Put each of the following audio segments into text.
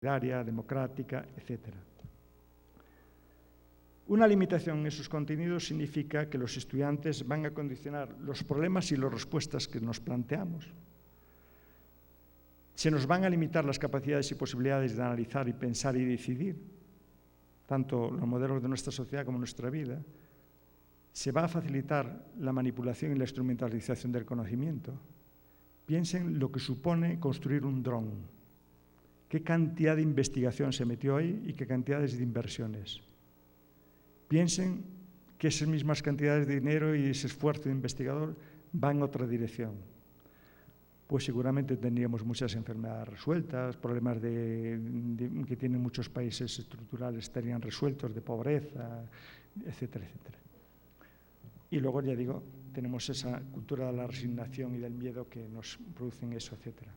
solidaria, democrática, etc. Una limitación en esos contenidos significa que los estudiantes van a condicionar los problemas y las respuestas que nos planteamos. Se nos van a limitar las capacidades y posibilidades de analizar y pensar y decidir, tanto los modelos de nuestra sociedad como nuestra vida. Se va a facilitar la manipulación y la instrumentalización del conocimiento. Piensen lo que supone construir un dron. ¿Qué cantidad de investigación se metió ahí y qué cantidades de inversiones? Piensen que esas mismas cantidades de dinero y ese esfuerzo de investigador van en otra dirección. Pues seguramente tendríamos muchas enfermedades resueltas, problemas que tienen muchos países estructurales estarían resueltos, de pobreza, etcétera, etcétera. Y luego, ya digo, tenemos esa cultura de la resignación y del miedo que nos producen eso, etcétera.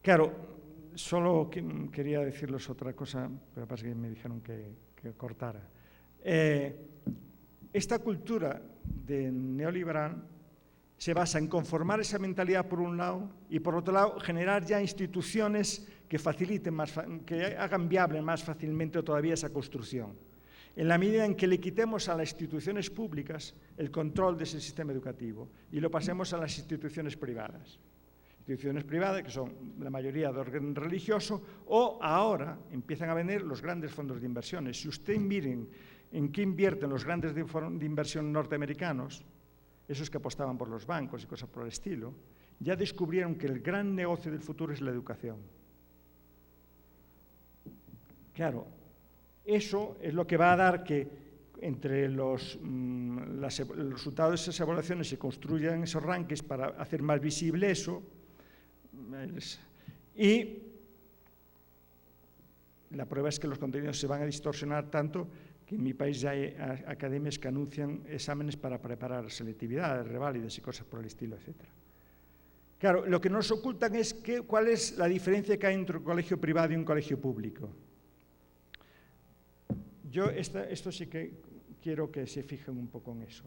Claro, solo quería decirles otra cosa, pero pasa que me dijeron que cortara. Esta cultura neoliberal se basa en conformar esa mentalidad por un lado y por otro lado generar ya instituciones que faciliten que hagan viable más fácilmente todavía esa construcción. En la medida en que le quitemos a las instituciones públicas el control de ese sistema educativo y lo pasemos a las instituciones privadas. Instituciones privadas que son la mayoría de orden religioso o ahora empiezan a venir los grandes fondos de inversiones. Si ustedes miren en qué invierten los grandes de inversión norteamericanos, esos que apostaban por los bancos y cosas por el estilo, ya descubrieron que el gran negocio del futuro es la educación. Claro, eso es lo que va a dar que entre los resultados de esas evaluaciones se construyan esos rankings para hacer más visible eso. Y la prueba es que los contenidos se van a distorsionar tanto que en mi país ya hay academias que anuncian exámenes para preparar selectividad, reválidas y cosas por el estilo, etc. Claro, lo que nos ocultan es cuál es la diferencia que hay entre un colegio privado y un colegio público. Yo esto sí que quiero que se fijen un poco en eso.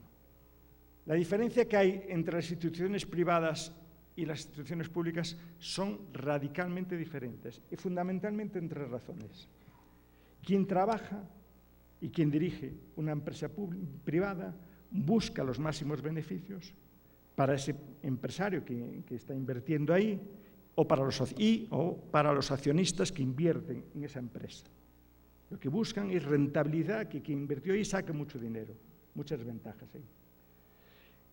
La diferencia que hay entre las instituciones privadas y las instituciones públicas son radicalmente diferentes y fundamentalmente en tres razones. Quien trabaja y quien dirige una empresa privada busca los máximos beneficios para ese empresario que está invirtiendo ahí o para los accionistas que invierten en esa empresa. Lo que buscan es rentabilidad, que quien invirtió ahí saque mucho dinero, muchas ventajas ahí.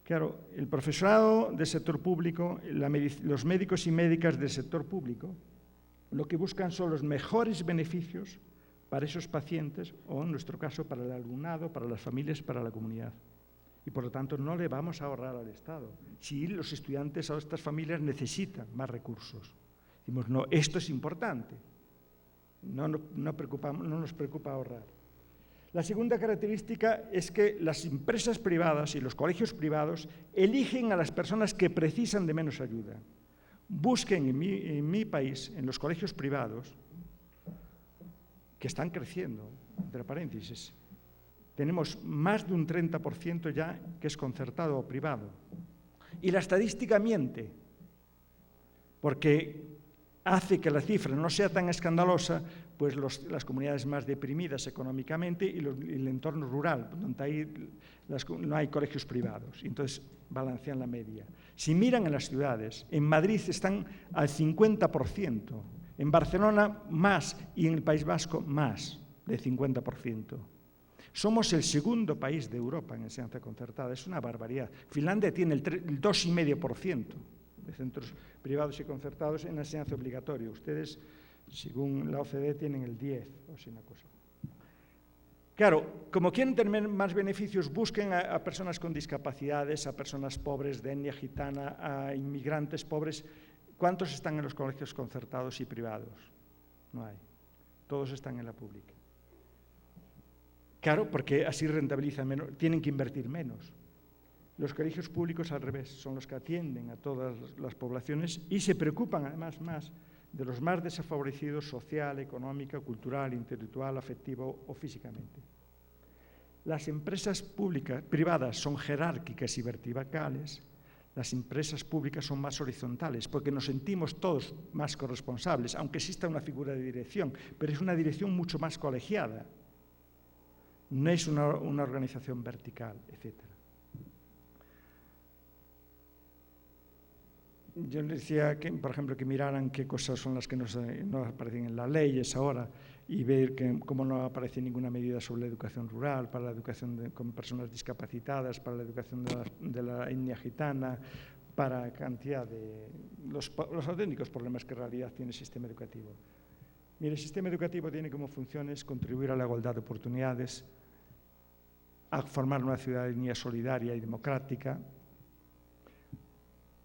Claro, el profesorado del sector público, los médicos y médicas del sector público, lo que buscan son los mejores beneficios para esos pacientes o, en nuestro caso, para el alumnado, para las familias, para la comunidad. Y, por lo tanto, no le vamos a ahorrar al Estado. Si los estudiantes o estas familias necesitan más recursos. Decimos, no, esto es importante. No nos preocupa ahorrar. La segunda característica es que las empresas privadas y los colegios privados eligen a las personas que precisan de menos ayuda. Busquen en mi país, en los colegios privados, que están creciendo, entre paréntesis, tenemos más de un 30% ya que es concertado o privado. Y la estadística miente, porque hace que la cifra no sea tan escandalosa, pues las comunidades más deprimidas económicamente y el entorno rural, donde no hay colegios privados, y entonces balancean la media. Si miran en las ciudades, en Madrid están al 50%, en Barcelona más y en el País Vasco más del 50%. Somos el segundo país de Europa en enseñanza concertada, es una barbaridad. Finlandia tiene el 2,5% de centros privados y concertados en la enseñanza obligatoria. Ustedes, según la OCDE, tienen el 10%, o así una cosa. Claro, como quieren tener más beneficios, busquen a personas con discapacidades, a personas pobres de etnia gitana, a inmigrantes pobres. ¿Cuántos están en los colegios concertados y privados? No hay. Todos están en la pública. Claro, porque así rentabilizan menos, tienen que invertir menos. Los colegios públicos, al revés, son los que atienden a todas las poblaciones y se preocupan, además, más de los más desfavorecidos social, económica, cultural, intelectual, afectivo o físicamente. Las empresas privadas son jerárquicas y verticales. Las empresas públicas son más horizontales porque nos sentimos todos más corresponsables, aunque exista una figura de dirección, pero es una dirección mucho más colegiada. No es una organización vertical, etc. Yo les decía, por ejemplo, que miraran qué cosas son las que no aparecen en las leyes ahora y ver cómo no aparece ninguna medida sobre la educación rural, para la educación con personas discapacitadas, para la educación de la etnia gitana, para cantidad de los auténticos problemas que en realidad tiene el sistema educativo. Mire, el sistema educativo tiene como funciones contribuir a la igualdad de oportunidades, a formar una ciudadanía solidaria y democrática,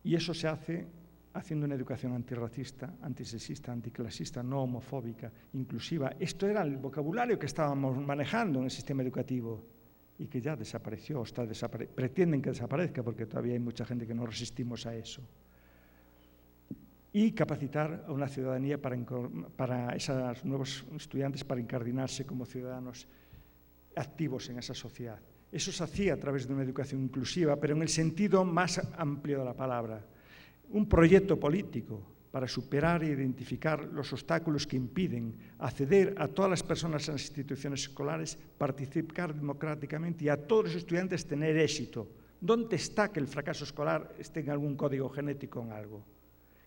y eso se hace haciendo una educación antirracista, antisexista, anticlasista, no homofóbica, inclusiva. Esto era el vocabulario que estábamos manejando en el sistema educativo y que ya desapareció, pretenden que desaparezca porque todavía hay mucha gente que no resistimos a eso. Y capacitar a una ciudadanía para esos nuevos estudiantes para incardinarse como ciudadanos activos en esa sociedad. Eso se hacía a través de una educación inclusiva, pero en el sentido más amplio de la palabra. Un proyecto político para superar e identificar los obstáculos que impiden acceder a todas las personas en las instituciones escolares, participar democráticamente y a todos los estudiantes tener éxito. ¿Dónde está que el fracaso escolar esté en algún código genético en algo?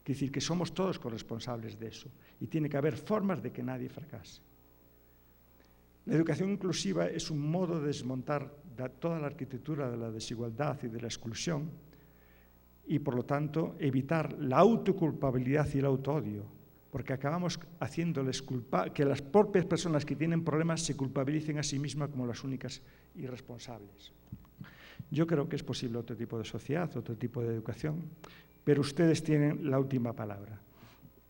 Quiere decir que somos todos corresponsables de eso y tiene que haber formas de que nadie fracase. La educación inclusiva es un modo de desmontar toda la arquitectura de la desigualdad y de la exclusión y, por lo tanto, evitar la autoculpabilidad y el autoodio, porque acabamos haciéndoles que las propias personas que tienen problemas se culpabilicen a sí mismas como las únicas irresponsables. Yo creo que es posible otro tipo de sociedad, otro tipo de educación, pero ustedes tienen la última palabra.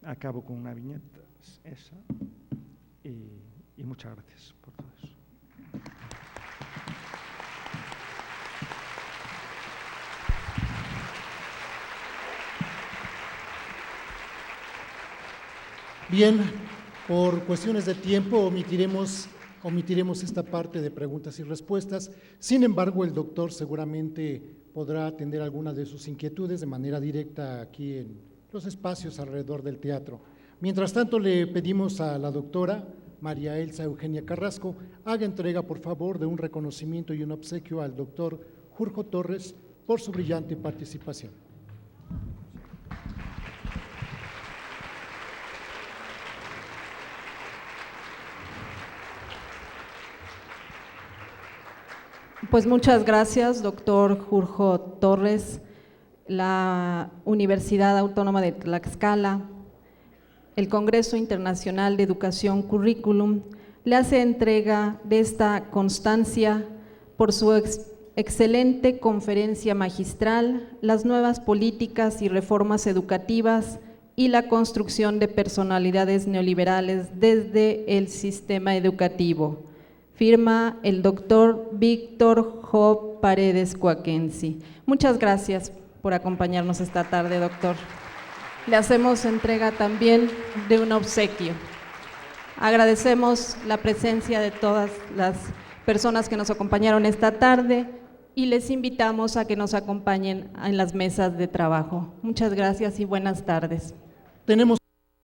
Acabo con una viñeta, esa, y muchas gracias por todo eso. Bien, por cuestiones de tiempo omitiremos esta parte de preguntas y respuestas. Sin embargo, el doctor seguramente podrá atender algunas de sus inquietudes de manera directa aquí en los espacios alrededor del teatro. Mientras tanto, le pedimos a la doctora María Elsa Eugenia Carrasco haga entrega, por favor, de un reconocimiento y un obsequio al doctor Jorge Torres por su brillante participación. Pues muchas gracias, doctor Jorge Torres, la Universidad Autónoma de Tlaxcala, el Congreso Internacional de Educación Curriculum, le hace entrega de esta constancia por su excelente conferencia magistral, las nuevas políticas y reformas educativas y la construcción de personalidades neoliberales desde el sistema educativo. Firma el doctor Víctor Job Paredes Cuaquensi. Muchas gracias por acompañarnos esta tarde, doctor. Le hacemos entrega también de un obsequio. Agradecemos la presencia de todas las personas que nos acompañaron esta tarde y les invitamos a que nos acompañen en las mesas de trabajo. Muchas gracias y buenas tardes. Tenemos